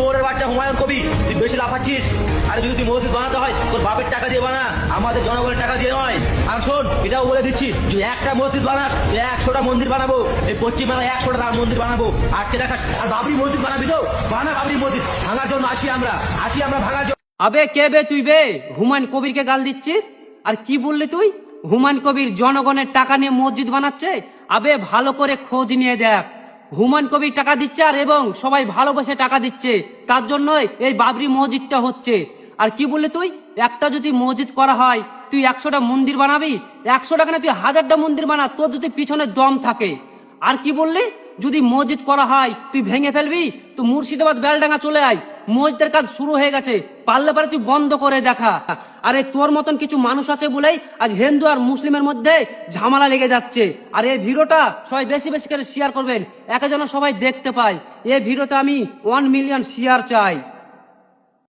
শহরের বাচ্চা হুমায়ুন কবি, তুই বেশি লাফাচ্ছিস। আর যদি তুই মসজিদ বানাতে হয় তোর বাপের টাকা দিয়ে বানা, আমাদের জনগণের টাকা দিয়ে নয়। আর শোন, এটাও বলে দিচ্ছি, যদি একটা মসজিদ বানাস 100টা মন্দির বানাবো, এই পশ্চিমবাংলায় 100টা রাম মন্দির বানাবো। আটকে রাখাস। আর বাবরি মসজিদ বানাবি তো বানা, বাবরি মসজিদ ভাঙার জন্য আসি আমরা ভাঙার জন্য। আবে কে বে তুই বে? হুমায়ুন কবিরকে গাল দিচ্ছিস? আর কি বললি তুই? হুমায়ুন কবির জনগণের টাকা নিয়ে মসজিদ বানাচ্ছে? আবে ভালো করে খোঁজ নিয়ে দেখ। হুমায়ুন কবির টাকা দিচ্ছে আর এবং সবাই ভালোবেসে টাকা দিচ্ছে, তার জন্যই এই বাবরি মসজিদটা হচ্ছে। আর কি বললি তুই? একটা যদি মসজিদ করা হয় তুই 100টা মন্দির বানাবি? 100 টাকা না, তুই 1000টা মন্দির বানা, তোর যদি পিছনে দম থাকে। আর কি বললি? যদি মসজিদ করা হয় তুই ভেঙে ফেলবি? তুই মুর্শিদাবাদ বেলডাঙ্গা চলে আয়, মসজিদের কাজ শুরু হয়ে গেছে, পারলে পারে তুই বন্ধ করে দেখা। আরে তোর মতন কিছু মানুষ আছে বলেই আজ হিন্দু আর মুসলিমের মধ্যে ঝামেলা লেগে যাচ্ছে। আর এই ভিডিওটা সবাই বেশি বেশি করে শেয়ার করবেন, একে যেন সবাই দেখতে পায়। এই ভিডিওতে আমি 1 মিলিয়ন শেয়ার চাই।